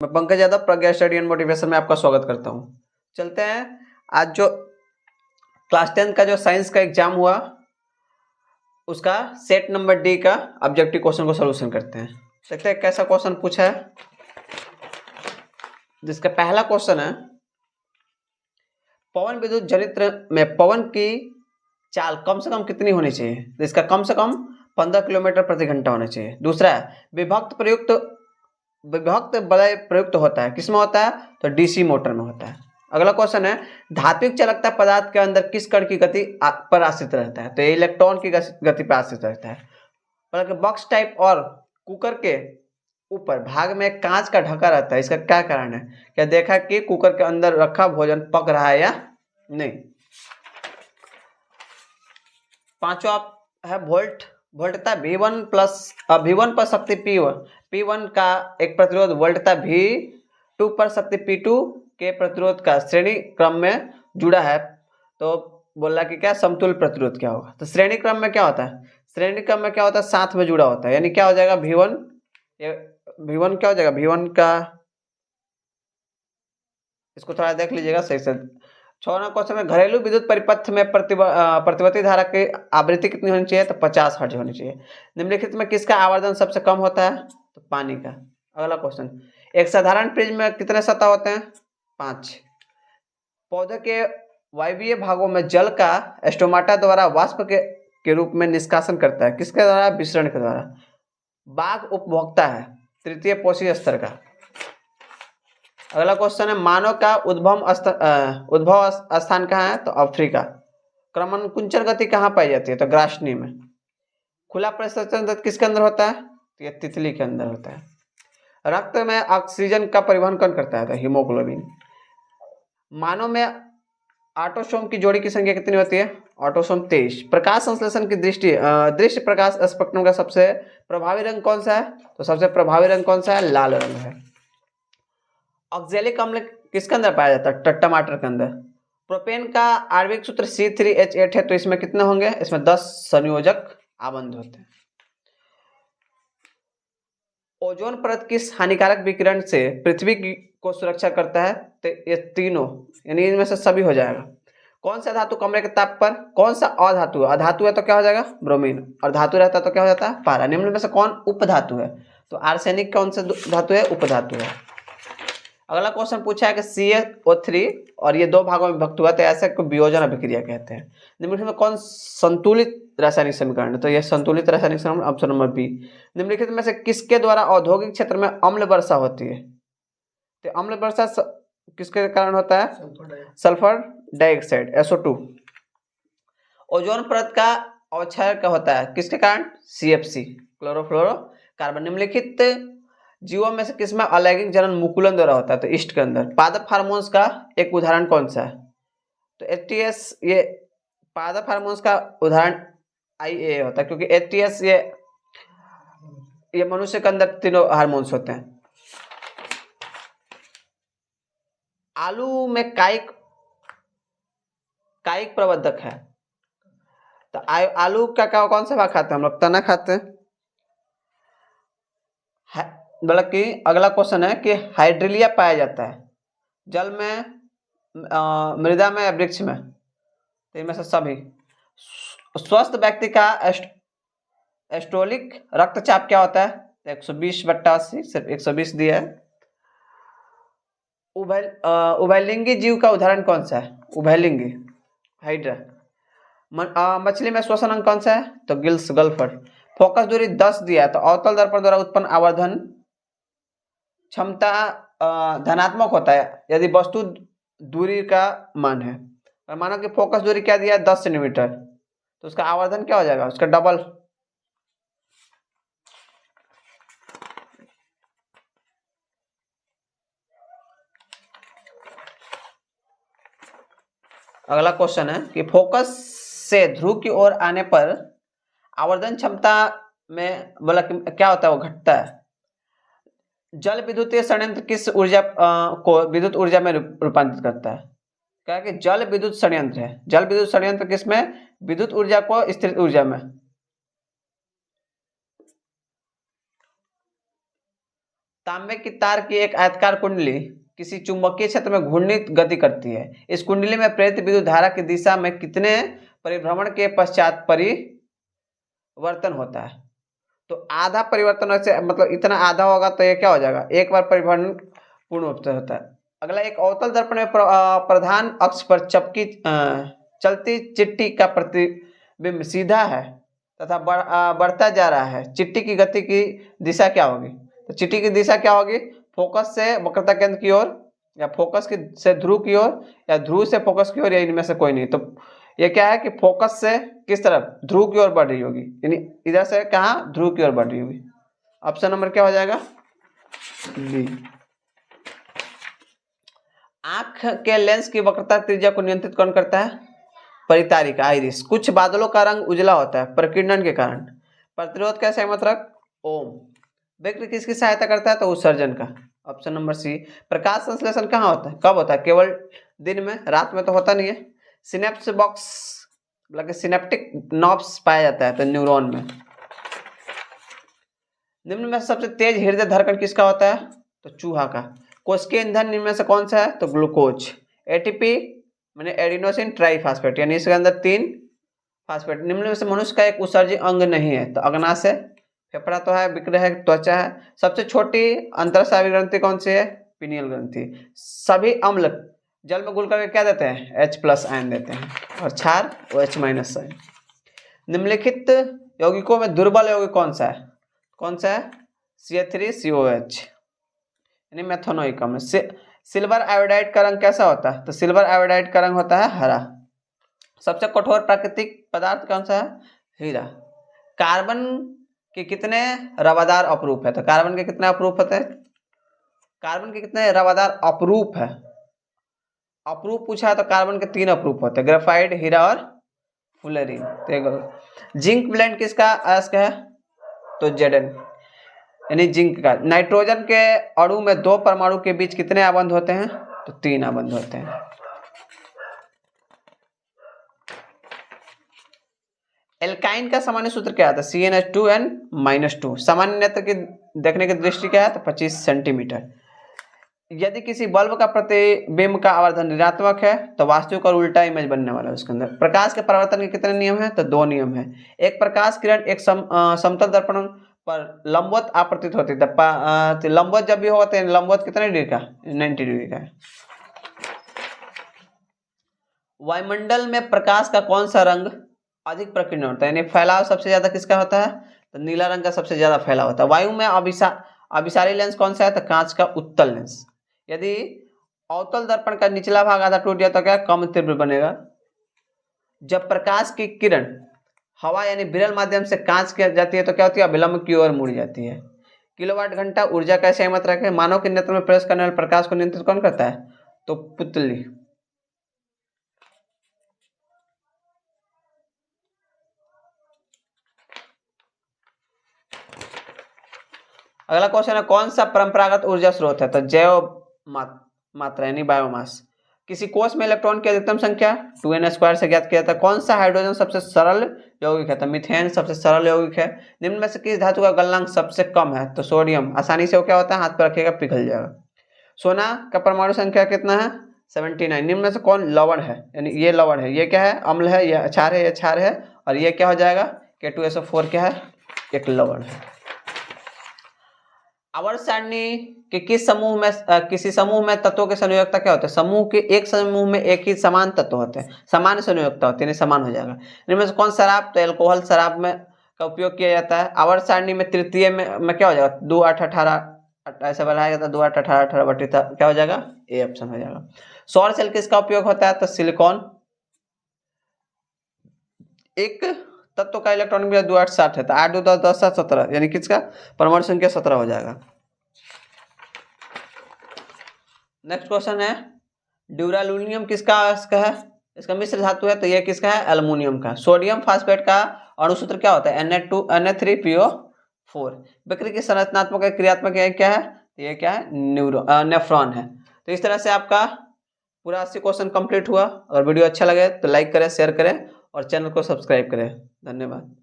मैं पंकज यादव प्रज्ञा study and motivation में आपका स्वागत करता हूँ। चलते हैं, आज जो क्लास 10 का जो साइंस का एग्जाम हुआ उसका सेट नंबर डी का ऑब्जेक्टिव क्वेश्चन को सॉल्यूशन करते हैं। देखते हैं कैसा क्वेश्चन पूछा है। जिसका पहला क्वेश्चन है, पवन विद्युत जनित्र में पवन की चाल कम से कम कितनी होनी चाहिए? तो इसका कम से कम 15 किलोमीटर प्रति घंटा होना चाहिए। दूसरा है, विभक्त बलय प्रयुक्त होता है, किसमें होता है? तो डीसी मोटर में होता है। अगला क्वेश्चन है, धात्विक चालकता पदार्थ के अंदर किस कण की गति पर आश्रित रहता है? तो ये इलेक्ट्रॉन की गति पर आश्रित रहता है। बल्कि बॉक्स टाइप और कुकर के ऊपर भाग में कांच का ढका रहता है, इसका क्या कारण है? क्या देखा कि कुकर के अंदर रखा भोजन पक रहा है या नहीं? पांचवा है वोल्टता V1 पर शक्ति P1 का एक प्रतिरोध वोल्टता V2 पर शक्ति P2 के प्रतिरोध का श्रेणी क्रम में जुड़ा है। तो बोल रहा कि क्या समतुल्य प्रतिरोध क्या होगा? तो श्रेणी क्रम में क्या होता है? श्रेणी क्रम में क्या होता है? साथ में जुड़ा होता है, यानी क्या हो जाएगा? V1 क्या हो जाएगा? V1 का, इसको थोड़ा देख लीजिएगा सही से। 6वां क्वेश्चन में, घरेलू विद्युत परिपथ में प्रतिवर्ती धारा की आवृत्ति कितनी होनी चाहिए? तो 50 हर्ट्ज होनी चाहिए। निम्नलिखित में किसका आवर्धन सबसे कम होता है? तो पानी का। अगला क्वेश्चन, एक साधारण प्रिज्म में कितने सतह होते हैं? 5। पौधे के वायवीय भागों में जल का स्टोमाटा द्वारा वाष्प के रूप में निष्कासन करता है, किसके द्वारा? विसरण के द्वारा। बाघ उपभोक्ता है तृतीय पोषी स्तर का। अगला क्वेश्चन है, मानव का उद्भव स्थान कहाँ है? तो अफ्रीका। क्रमकुंचन गति कहाँ पाई जाती है? तो ग्रासनी में। खुला परिसंचरण तंत्र किसके अंदर होता है? तो ये तितली के अंदर होता है। रक्त में ऑक्सीजन का परिवहन कौन करता है? तो हीमोग्लोबिन। मानव में ऑटोसोम की जोड़ी की संख्या कितनी होती है? ऑटोसोम 23। प्रकाश संश्लेषण की दृश्य प्रकाश स्पेक्ट्रम का सबसे प्रभावी रंग कौन सा है? तो सबसे प्रभावी रंग कौन सा है? लाल रंग है। ऑक्जेलिक अम्ल किसके अंदर पाया जाता है? टमाटर के अंदर। प्रोपेन का आणविक सूत्र C3H8 है, तो इसमें कितने होंगे? इसमें 10 संयोजक आबंध होते हैं। ओजोन परत किस हानिकारक विकिरण से पृथ्वी को सुरक्षा करता है? तो ये तीनों, यानी इनमें से सभी हो जाएगा। कौन सा धातु कमरे के ताप पर, कौन सा अधातु है? अधातु है तो क्या हो जाएगा? ब्रोमीन। और धातु रहता है तो क्या हो जाता है? पारा। निम्न में से कौन उपधातु है? तो आर्सेनिक कौन सा धातु है? उपधातु है। अगला क्वेश्चन पूछा है कि CaO3 और ये दो भागों में विभक्त हुआ, तो ऐसे को वियोजन अभिक्रिया कहते हैं। निम्नलिखित में कौन संतुलित रासायनिक समीकरण है? तो यह संतुलित रासायनिक समीकरण, ऑप्शन नंबर बी। निम्नलिखित में से किसके द्वारा औद्योगिक क्षेत्र में अम्ल वर्षा होती है? तो अम्ल वर्षा किसके कारण होता है? Sulphur dioxide, SO2। ओजोन परत का अवक्षय क्या होता है? किसके कारण? CFC, chlorofluorocarbon. निम्नलिखित जीवों में से किसमें अलैंगिक जनन मुकुलन द्वारा होता है? तो ईस्ट के अंदर। पादप हार्मोन्स का एक उदाहरण कौन सा है? तो HTS, ये पादप हार्मोन्स का उदाहरण IA होता है, क्योंकि HTS ये मनुष्य के अंदर तीनों हार्मोन्स होते हैं। आलू में कायिक प्रवर्धक है, तो आलू का कौन सा भाग खाते हैं हम लोग? तना खाते हैं। बल्कि अगला क्वेश्चन है कि हाइड्रिलिया पाया जाता है जल में, मृदा में या वृक्ष में? तो इनमें से सभी। स्वस्थ व्यक्ति का एस्टोलिक रक्तचाप क्या होता है? तो 120/80, सिर्फ 120 दिया है। उभयलिंगी जीव का उदाहरण कौन सा है? उभयलिंगी, हाइड्रा। मछली में श्वसन अंग कौन सा है? तो गिल्स, गल्फर। फोकस दूरी 10 दिया है, तो अवतल दर्पण द्वारा उत्पन्न आवर्धन क्षमता धनात्मक होता है यदि वस्तु दूरी का मान है। और मानो कि फोकस दूरी क्या दिया है? 10 सेंटीमीटर, तो उसका आवर्धन क्या हो जाएगा? उसका डबल। अगला क्वेश्चन है कि फोकस से ध्रुव की ओर आने पर आवर्धन क्षमता में बोला कि क्या होता है? वो घटता है। जल विद्युतीय संयंत्र किस ऊर्जा को विद्युत ऊर्जा में रूपांतरित करता है? क्या कि जल विद्युत संयंत्र है। जल विद्युत संयंत्र किसमें? विद्युत ऊर्जा को स्थिर ऊर्जा में। तांबे की तार की एक आयताकार कुंडली किसी चुंबकीय क्षेत्र में घूर्णित गति करती है। इस कुंडली में प्रेरित विद्युत धारा की दिशा में कितने परिभ्रमण के पश्चात परिवर्तन होता है? तो आधा परिवर्तन से मतलब इतना आधा होगा तो ये क्या हो जाएगा, एक बार परिभ्रमण पूर्ण रूप से होता है। अगला, एक अवतल दर्पण में प्रधान अक्ष पर चलती चिट्टी का प्रतिबिंब सीधा है तथा बढ़ता जा रहा है। चिट्टी की गति की दिशा क्या होगी? तो चिट्टी की दिशा क्या होगी? फोकस से वक्रता केंद्र की ओर, या फोकस से ध्रुव की ओर, या ध्रुव से फोकस की ओर, या इनमें से कोई नहीं। तो ये क्या है कि फोकस से किस तरफ? ध्रुव की ओर बढ़ रही होगी, यानी इधर से कहाँ? ध्रुव की ओर बढ़ रही होगी। ऑप्शन नंबर क्या हो जाएगा? बी। आंख के लेंस की वक्रता त्रिज्या को नियंत्रित कौन करता है? परितारिका, आइरिस। कुछ बादलों का रंग उजला होता है प्रकीर्णन के कारण। प्रतिरोध का संयंत्रक ओम। वक्र किसकी सहायता करता है? तो उत्सर्जन का। Option number C. प्रकाश संश्लेषण कहाँ होता है, कब होता है? केवल दिन में, रात में तो होता नहीं है। सिनेप्स बॉक्स मतलब सिनेप्टिक नॉब्स पाया जाता है तो न्यूरॉन में। निम्न में सबसे तेज हृदय धड़कन किसका होता है? तो चूहा का। कोशिकीय ईंधन निम्न में से कौन सा है? तो ग्लूकोज। एटीपी माने एडिनोसिन ट्राइफॉस्फेट, यानी इसके अंदर 3 फास्फेट। निम्न में से मनुष्य का एक उत्सर्जी अंग नहीं है? तो अग्नाशय, फेफड़ा तो है, विक्र है, त्वचा है। सबसे छोटी अंतरस्रावी ग्रंथि कौन सी है? पीनियल ग्रंथि। सभी अम्ल जल में घुल करके क्या देते हैं? H+ आयन देते हैं, और क्षार OH- आयन। निम्नलिखित यौगिकों में दुर्बल यौगिक कौन सा है? कौन सा है? CH3COH, यानी मेथनोइक अम्ल। सिल्वर आयोडाइड का रंग कैसा होता है? तो सिल्वर आयोडाइड का रंग होता है हरा। सबसे कठोर प्राकृतिक पदार्थ कौन सा है? हीरा। कार्बन के कितने रवादार अपरूप है? तो कार्बन के कितने अपरूप होते हैं? कार्बन के कितने रवादार अपरूप है? अपरूप पूछा है तो कार्बन के 3 अपरूप होते हैं, ग्रेफाइट, हीरा और फुलेरिन। तो जिंक ब्लेंड किसका अयस्क है? तो Zn, यानी जिंक का। नाइट्रोजन के अणु में 2 परमाणु के बीच कितने आबंध होते हैं? तो 3 आबंध होते हैं। एल्काइन का सामान्य सूत्र क्या आता है? CnH2n-2। सामान्य नेत्र की देखने की दृष्टि क्या है? तो 25 सेंटीमीटर। यदि किसी बल्ब का प्रतिबिंब का आवर्धन ऋणात्मक है तो वास्तविक और उल्टा इमेज बनने वाला है उसके अंदर। प्रकाश के परावर्तन के कितने नियम हैं? तो 2 नियम हैं। एक प्रकाश किरण एक समतल दर्पण पर लंबवत आपतित होती है। तो लंबवत जब भी होते हैं, लंबवत कितने डिग्री का? 90 डिग्री का। वायुमंडल में प्रकाश का कौन सा रंग अधिक प्रकीर्णन होता है, यानी फैलाव सबसे ज्यादा किसका होता है? तो नीला रंग का सबसे ज्यादा फैलाव होता है। वायु में अभिसारी लेंस कौन सा है? तो कांच का उत्तल लेंस। यदि अवतल दर्पण का निचला भाग आधा टूट जाए तो क्या? कम तीव्र बनेगा। जब प्रकाश की किरण हवा यानी विरल माध्यम से कांच की जाती है तो क्या होती है? अभिलंब की ओर मुड़ जाती है। किलोवाट घंटा ऊर्जा का संयंत्र रखें। मानव के नेत्र में प्रवेश करने वाले प्रकाश को नियंत्रित कौन करता है? तो पुतली। अगला क्वेश्चन है, कौन सा परंपरागत ऊर्जा स्रोत है? तो जैव मात्रा यानी बायोमास। किसी कोष में इलेक्ट्रॉन की अधिकतम संख्या 2n² से ज्ञात किया था। कौन सा हाइड्रोजन सबसे सरल यौगिक है? तो मीथेन सबसे सरल यौगिक है। निम्न में से किस धातु का गलनांक सबसे कम है? तो सोडियम। आसानी से वो क्या होता है? हाथ पर रखिएगा पिघल जाएगा। सोना का परमाणु संख्या कितना है? 79। निम्न में से कौन लवण है? यानी ये लवण है, ये क्या है? अम्ल है, ये क्षार है, ये क्षार है, और ये क्या हो जाएगा? K2SO4 क्या है? एक लवण है। आवर्त सारणी के किस समूह में किसी समूह में तत्वों के संयोजकता क्या होता है? समूह के एक समूह में एक ही समान तत्व होते हैं, समान संयोजकता होती है, समान हो जाएगा। इनमें से कौन शराब? तो अल्कोहल शराब में का उपयोग किया जाता है। आवर्त सारणी में तृतीय में क्या हो जाएगा? 2 8 18 ऐसा बनाया जाता है। 2 8 18 18 बटी क्या हो जाएगा? ए ऑप्शन हो जाएगा। सौर सेल किसका उपयोग होता है? तो सिलिकॉन। एक तत्व का इलेक्ट्रॉनिक भी 2 8 60 है, तो 8 2 10 10 7 17, यानी किसका? परमाणु संख्या 17 हो जाएगा। नेक्स्ट क्वेश्चन है, ड्यूरालुमिनियम किसका है? इसका मिश्र धातु है, तो यह किसका है? एल्युमिनियम का। सोडियम फास्फेट का अणुसूत्र क्या होता है? Na3PO4। वक्र की संरचनात्मक क्रियात्मक क्या है? ये क्या है? नेफ्रॉन है। तो इस तरह से आपका पूरा 80 क्वेश्चन कंप्लीट हुआ। अगर वीडियो अच्छा लगे तो लाइक करें, शेयर करें और चैनल को सब्सक्राइब करें। धन्यवाद।